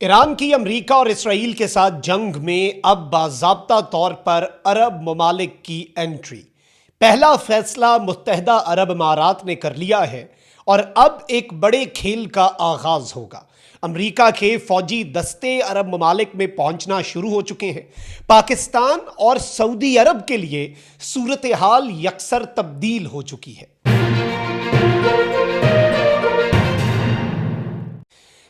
Iran की America और Israel के साथ जंग में अब बाज़ाब्ता तौर पर अरब ममालिक की एंट्री। पहला फैसला मुत्तहदा अरब अमारात ने कर लिया है और अब एक बड़े खेल का आगाज होगा। अमेरिका के फौजी दस्ते अरब ममालिक में पहुंचना शुरू हो चुके हैं। पाकिस्तान और सऊदी अरब के लिए सूरत हाल यकसर तब्दील हो चुकी है।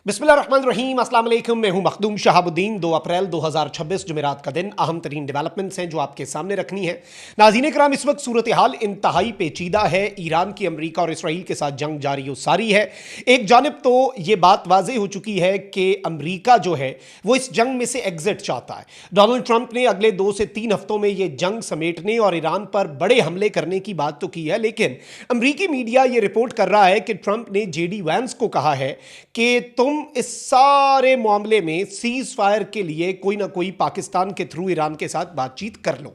बिस्मिल्लाहिर्रहमानिर्रहीम, अस्सलाम वालेकुम। मैं हूं मखदूम शहाबुद्दीन। 2 अप्रैल 2026 जुमेरात का दिन। अहम तरीन डेवलपमेंट्स हैं जो आपके सामने रखनी है। नाज़रीन कराम, इस वक्त सूरत हाल इंतहाई पेचीदा है। ईरान की अमेरिका और इसराइल के साथ जंग जारी हो सारी है। एक जानिब तो ये बात वाज़ेह हो चुकी है कि अमेरिका जो है वो इस जंग में से एग्जिट चाहता है। डोनाल्ड ट्रंप ने अगले 2 से 3 हफ्तों में ये जंग समेटने और ईरान पर बड़े हमले करने की बात तो की है, लेकिन अमरीकी मीडिया ये रिपोर्ट कर रहा है कि ट्रंप ने जेडी वैंस को कहा है कि तुम इस सारे मामले में सीज फायर के लिए कोई ना कोई पाकिस्तान के थ्रू ईरान के साथ बातचीत कर लो।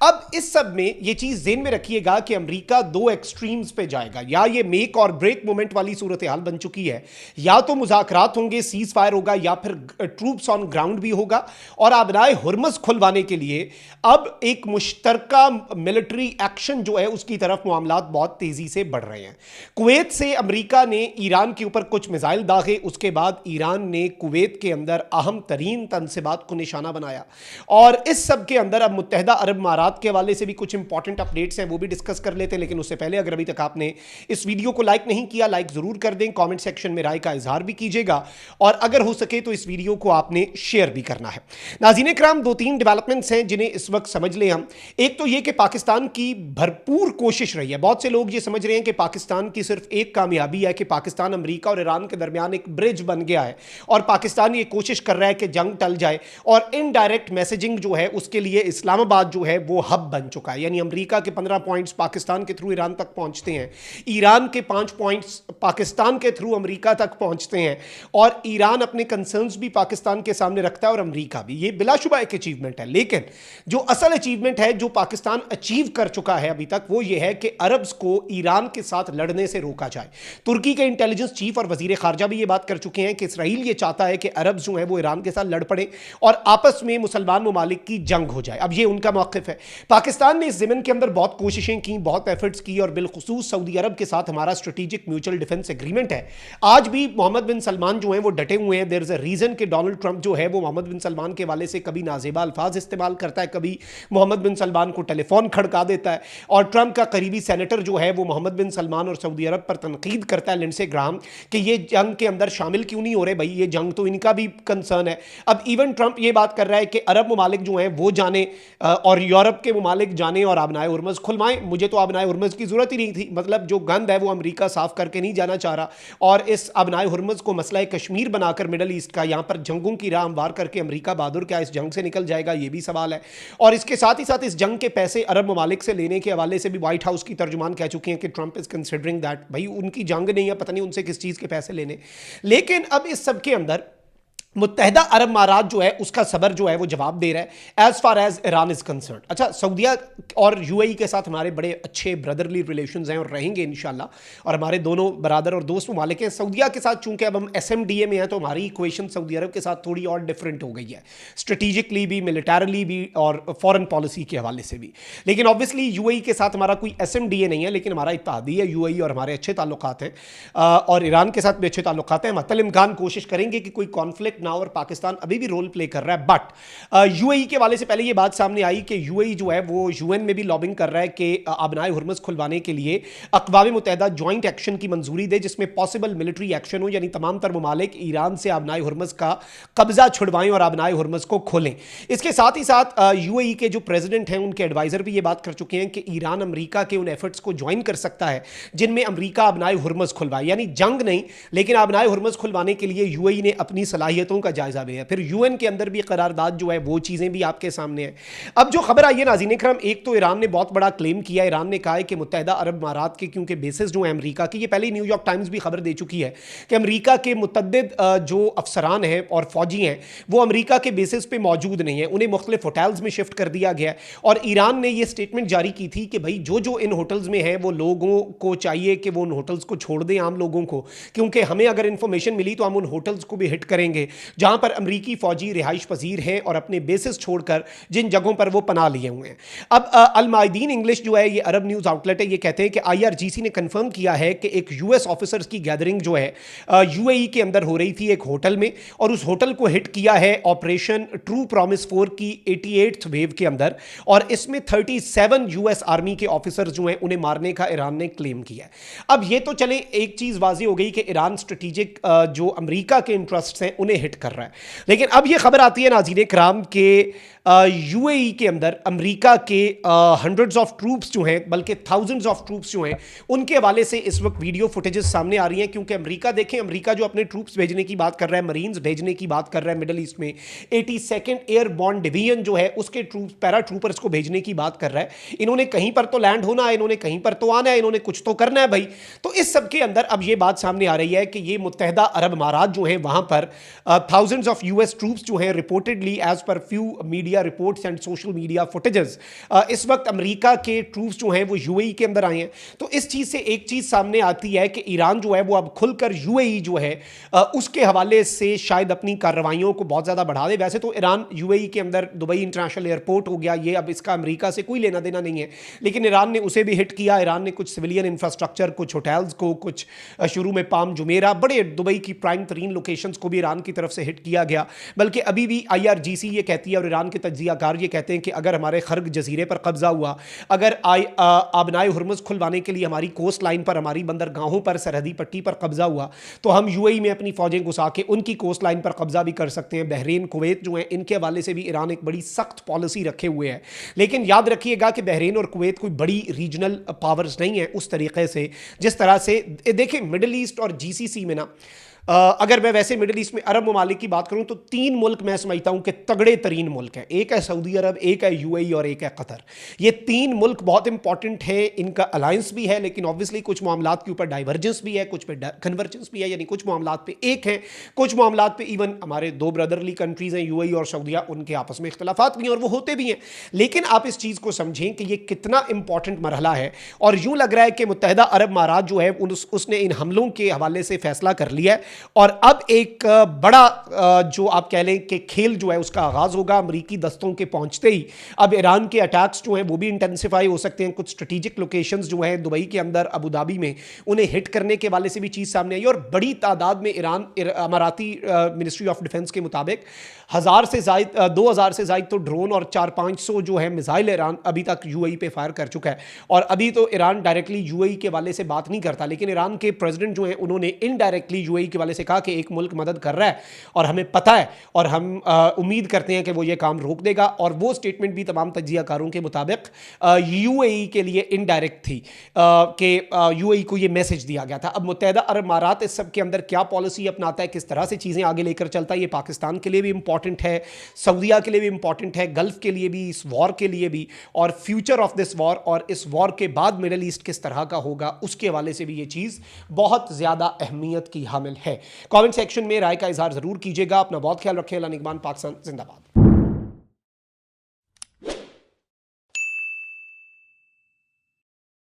अब इस सब में यह चीज ज़हन में रखिएगा कि अमेरिका 2 एक्सट्रीम्स पे जाएगा। या ये मेक और ब्रेक मोमेंट वाली सूरत हाल बन चुकी है, या तो मुज़ाकरात होंगे, सीज फायर होगा, या फिर ट्रूप्स ऑन ग्राउंड भी होगा। और आबनाए हुर्मुज़ खुलवाने के लिए अब एक मुश्तरका मिलिट्री एक्शन जो है उसकी तरफ मामलात बहुत तेजी से बढ़ रहे हैं। कुवैत से अमेरिका ने ईरान के ऊपर कुछ मिसाइल दागे, उसके बाद ईरान ने कुवैत के अंदर अहम तरीन तनसीबात को निशाना बनाया। और इस सब के अंदर अब मुत्तहदा अरब अमारात के हवाले से भी कुछ इंपॉर्टेंट अपडेट्स हैं, वो भी डिस्कस कर लेते हैं। लेकिन उससे पहले अगर अभी तक आपने इस वीडियो को लाइक नहीं किया, लाइक जरूर कर दें, कमेंट सेक्शन में राय का इजहार भी कीजिएगा, और अगर हो सके तो इस वीडियो को आपने शेयर भी करना है। नाज़रीन कराम, 2-3 डेवलपमेंट्स हैं जिन्हें इस वक्त समझ लें हम। एक तो यह कि पाकिस्तान की भरपूर कोशिश रही है। बहुत से लोग ये समझ रहे हैं कि पाकिस्तान की सिर्फ एक कामयाबी है कि पाकिस्तान अमेरिका और ईरान के दरमियान एक ब्रिज बन गया है और पाकिस्तान ये कोशिश कर रहा है कि जंग टल जाए। और इनडायरेक्ट मैसेजिंग जो है उसके लिए इस्लामाबाद जो है वो हब बन चुका है। यानी अमेरिका के 15 पॉइंट्स पाकिस्तान के थ्रू ईरान तक पहुंचते हैं, ईरान के 5 पॉइंट्स पाकिस्तान के थ्रू अमेरिका तक पहुंचते हैं, और ईरान अपने कंसर्न्स भी पाकिस्तान के सामने रखता है और अमेरिका भी। ये बिलाशुबा एक अचीवमेंट है। लेकिन जो असल अचीवमेंट है जो पाकिस्तान अचीव कर चुका है अभी तक, वो ये है कि अरब्स को ईरान के साथ लड़ने से रोका जाए। तुर्की के इंटेलिजेंस चीफ और वजीर खारजा भी ये बात कर चुके हैं कि इसराइल ये चाहता है कि अरब जो है वो ईरान के साथ लड़ पड़े और आपस में मुसलमान ममालिक की जंग हो जाए। अब ये उनका मौक़िफ़ है। पाकिस्तान ने इस ज़मीन के अंदर बहुत कोशिशें की, बहुत एफर्ट्स की, और बिलखुसूस सऊदी अरब के साथ हमारा स्ट्रेटेजिक म्यूचुअल डिफेंस एग्रीमेंट है। आज भी मोहम्मद बिन सलमान जो है वो डटे हुए हैं। देयर इज अ रीज़न कि डोनाल्ड ट्रंप जो है वो मोहम्मद बिन सलमान के वाले से कभी नाजेबा अल्फाज इस्तेमाल करता है, कभी मोहम्मद बिन सलमान को टेलीफोन खड़का देता है। और ट्रंप का करीबी सेनेटर जो है वो मोहम्मद बिन सलमान और सऊदी अरब पर तनकीद करता है, लिंडसे ग्राहम, कि ये जंग के अंदर शामिल क्यों नहीं हो रहे भाई, ये जंग तो इनका भी कंसर्न है। अब इवन ट्रंप ये बात कर रहा है कि अरब ममालिक जो हैं वो जाने और यूरोप के ममालिक जाने और आबनाए हुर्मुज़ खुलवाएं। मुझे तो आबनाए हुर्मुज़ की जरूरत ही नहीं थी। मतलब जो गंद है वो अमेरिका साफ करके नहीं जाना चाह रहा, और इस आबनाए हुर्मुज़ को मसला कश्मीर बनाकर मिडल ईस्ट का यहाँ पर जंगों की राह हमवार करके अमेरिका बहादुर क्या इस जंग से निकल जाएगा, ये भी सवाल है। और इसके साथ ही साथ इस जंग के पैसे अरब ममालिक से लेने के हवाले से भी व्हाइट हाउस की तर्जुमान कह चुकी हैं कि ट्रंप इज कंसिडरिंग दैट भाई उनकी जंग नहीं है, पता नहीं उनसे किस चीज़ के पैसे लेने। लेकिन अब इस सब के अंदर मुत्तहदा अरब अमारात जो है उसका सबर जो है वो जवाब दे रहा है as far as Iran is concern. अच्छा, सऊदिया और यूएई के साथ हमारे बड़े अच्छे ब्रदरली रिलेशंस हैं और रहेंगे इंशाल्लाह, और हमारे दोनों बरादर और दोस्त ममालिक हैं। सऊदिया के साथ चूंकि अब हम एसएमडीए में हैं तो हमारी इक्वेशन सऊदी अरब के साथ थोड़ी और डिफरेंट हो गई है, स्ट्रेटेजिकली भी, मिलिटरली भी, और फॉरेन पॉलिसी के हवाले से भी। लेकिन ऑब्वियसली यूएई के साथ हमारा कोई एसएमडीए नहीं है, लेकिन हमारा इत्तेहादी है यूएई और हमारे अच्छे ताल्लुकात हैं, और ईरान के साथ भी अच्छे ताल्लुकात हैं। मतल इम्कान कोशिश करेंगे कि कोई कॉन्फ्लिक्ट ना हो, और पाकिस्तान अभी भी रोल प्ले कर रहा है। बट यूएई के वाले से पहले ये बात सामने आई कि यूएई जो है वो यूएन में भी लॉबिंग कर रहा है कि आबनाए हुर्मुज़ खुलवाने के लिए अक़वाम मुत्तहदा जॉइंट एक्शन की मंजूरी दे, जिसमें पॉसिबल मिलिट्री एक्शन हो, यानी तमाम तर ममालिक ईरान से आबनाए हुर्मुज़ का कब्जा छुड़वाएं और आबनाए हुर्मुज़ को खोलें। इसके साथ ही साथ यूएई के जो प्रेसिडेंट हैं उनके एडवाइजर भी ये बात कर चुके हैं कि ईरान अमेरिका के उन एफर्ट्स को ज्वाइन कर सकता है जिनमें अमेरिका आबनाए हुर्मुज़ खुलवाए, यानी जंग नहीं लेकिन आबनाए हुर्मुज़ खुलवाने के लिए यूएई ने अपनी सलाहियतों का जायजा लिया। फिर यूएन के अंदर भी करारदाद जो है वो चीज़ें भी आपके सामने है। अब जो खबर आई है नाज़रीन इकराम, एक तो ईरान ने बहुत बड़ा क्लेम किया। ईरान ने कहा है कि मुत्तहदा अरब अमारात के क्योंकि बेसिस जो है अमेरिका की, ये पहले ही न्यूयॉर्क टाइम्स भी खबर दे चुकी है कि अमेरिका के मुतअद्दिद जो अफसरान हैं और फौजी हैं वो अमेरिका के बेसिस पे मौजूद नहीं है, उन्हें मुख्तलिफ होटल्स में शिफ्ट कर दिया गया है। और ईरान ने ये स्टेटमेंट जारी की थी कि भाई जो जो इन होटल्स में है वो लोगों को चाहिए कि वो उन होटल्स को छोड़ दें, आम लोगों को, क्योंकि हमें अगर इंफॉर्मेशन मिली तो हम उन होटल्स को भी हिट करेंगे जहां पर अमरीकी फौजी रिहाइश पजीर हैं और अपने बेसिस छोड़कर जिन जगहों पर वो पनाह लिए हुए हैं। अब अल मायदीन इंग्लिश जो है, ये अरब न्यूज़ आउटलेट है, ये कहते हैं कि IRGC ने कंफर्म किया है कि एक US ऑफिसर्स की गैदरिंग जो है UAE के अंदर हो रही थी एक होटल में, और उस होटल को हिट किया है ऑपरेशन ट्रू प्रॉमिस 4 की 88th वेव के अंदर, और इसमें 37 US आर्मी के ऑफिसर्स जो हैं उन्हें मारने का ईरान ने क्लेम किया है। अब ये तो चले, एक चीज वाज़ी हो गई कि ईरान स्ट्रेटेजिक जो अमेरिका के इंटरेस्ट्स हैं उन्हें हिट कर रहा है, लेकिन अब ये खबर आती है नाज़रीन कराम के UAE के अंदर अमेरिका के हंड्रेड्स ऑफ ट्रूप्स जो हैं, बल्कि थाउजेंड्स ऑफ ट्रूप्स जो हैं, उनके हवाले से इस वक्त वीडियो फुटेजेस सामने आ रही हैं। क्योंकि अमेरिका देखें, अमेरिका जो अपने ट्रूप्स भेजने की बात कर रहा है, मरीन्स भेजने की बात कर रहा है मिडल ईस्ट में, 82nd एयरबॉर्न डिवीजन जो है उसके ट्रूप्स, पैरा ट्रूपर्स को भेजने की बात कर रहा है। इन्होंने कहीं पर तो लैंड होना है, इन्होंने कहीं पर तो आना है, इन्होंने कुछ तो करना है भाई। तो इस सब के अंदर अब ये बात सामने आ रही है कि ये मुत्तहदा अरब अमारात जो हैं वहां पर थाउजेंड्स ऑफ US ट्रूप्स जो हैं, reportedly as per few media reports and social media footages, इस वक्त अमेरिका के ट्रूप्स जो हैं वो UAE के अंदर आए हैं। तो इस चीज से एक चीज सामने आती है कि ईरान जो है वो अब खुलकर UAE जो है उसके हवाले से शायद अपनी कार्रवाइयों को बहुत ज्यादा बढ़ा दे। वैसे तो ईरान UAE के अंदर दुबई इंटरनेशनल एयरपोर्ट हो गया, ये अब इसका अमेरिका से कोई लेना देना नहीं है, लेकिन ईरान ने उसे भी हिट किया। ईरान ने कुछ सिविलियन इंफ्रास्ट्रक्चर, कुछ होटल्स को, कुछ शुरू में पाम जुमेरा, बड़े दुबई की प्राइम तरीन लोकेशंस को भी ईरान की तरफ से हिट किया गया। बल्कि अभी भी IRGC ये कहती है और ईरान के तज्जियाकार ये कहते हैं कि अगर हमारे खर्ग जजीरे पर कब्जा हुआ, अगर आबनाए हुर्मुज़ खुलवाने के लिए हमारी कोस्ट लाइन पर, हमारी बंदरगाहों पर, सरहदी पट्टी पर कब्जा हुआ, तो हम UAE में अपनी फौजें घुसा के उनकी कोस्ट लाइन पर कब्जा भी कर सकते हैं। बहरीन, कुवैत जो है, इनके हवाले से भी ईरान एक बड़ी सख्त पॉलिसी रखे हुए है। लेकिन याद रखिएगा कि बहरीन और कुवैत कोई बड़ी रीजनल पावर्स नहीं है उस तरीके से, जिस तरह से देखिए मिडिल ईस्ट और GCC में ना, अगर मैं वैसे मिडिल ईस्ट में अरब ममालिक की बात करूं तो 3 मुल्क मैं समझता हूं कि तगड़े तरीन मुल्क हैं। एक है सऊदी अरब, एक है UAE और एक है कतर। ये 3 मुल्क बहुत इंपॉर्टेंट है, इनका अलायंस भी है, लेकिन ऑब्वियसली कुछ मामलात के ऊपर डाइवर्जेंस भी है, कुछ पे कन्वर्जेंस भी है, यानी कुछ मामलात पे एक है, कुछ मामलात पे इवन हमारे 2 ब्रदरली कंट्रीज हैं UAE और सऊदीया, उनके आपस में इख्तलाफात भी हैं और वो होते भी हैं। लेकिन आप इस चीज़ को समझें कि ये कितना इंपॉर्टेंट मरहला है, और यूं लग रहा है कि मुत्तहदा अरब अमारात जो है उसने इन हमलों के हवाले से फैसला कर लिया है, और अब एक बड़ा जो आप कह लें कि खेल जो है उसका आगाज होगा। अमरीकी दस्तों के पहुंचते ही अब ईरान के अटैक्स जो हैं वो भी इंटेंसिफाई हो सकते हैं। कुछ स्ट्रेटेजिक लोकेशंस जो हैं दुबई के अंदर, अबू धाबी में, उन्हें हिट करने के वाले से भी चीज़ सामने आई, और बड़ी तादाद में ईरान, अमाराती मिनिस्ट्री ऑफ डिफेंस के मुताबिक 1000 से ज़ायद 2000 से ज़ायद तो ड्रोन और 400-500 जो है मिसाइल ईरान अभी तक UAE पे फायर कर चुका है। और अभी तो ईरान डायरेक्टली UAE के वाले से बात नहीं करता, लेकिन ईरान के प्रेसिडेंट जो हैं उन्होंने इनडायरेक्टली UAE के वाले से कहा कि एक मुल्क मदद कर रहा है और हमें पता है, और हम उम्मीद करते हैं कि वो ये काम रोक देगा। और वो स्टेटमेंट भी तमाम तज्जियाकारों के मुताबिक UAE के लिए इनडायरेक्ट थी, कि UAE को ये मैसेज दिया गया था। अब मुत्तहदा अरब अमारात इस सब के अंदर क्या पॉलिसी अपनाता है, किस तरह से चीज़ें आगे लेकर चलता है, ये पाकिस्तान के लिए भी इंपॉर्टेंट है, सऊदीया के लिए भी इंपॉर्टेंट है, गल्फ के लिए भी, इस वॉर के लिए भी, और फ्यूचर ऑफ दिस वॉर, और इस वॉर के बाद मिडल ईस्ट किस तरह का होगा, उसके हवाले से भी ये चीज़ बहुत ज़्यादा अहमियत की हामिल है। कमेंट सेक्शन में राय का इजहार जरूर कीजिएगा। अपना बहुत ख्याल रखें। अल्लाह निगहबान। पाकिस्तान जिंदाबाद।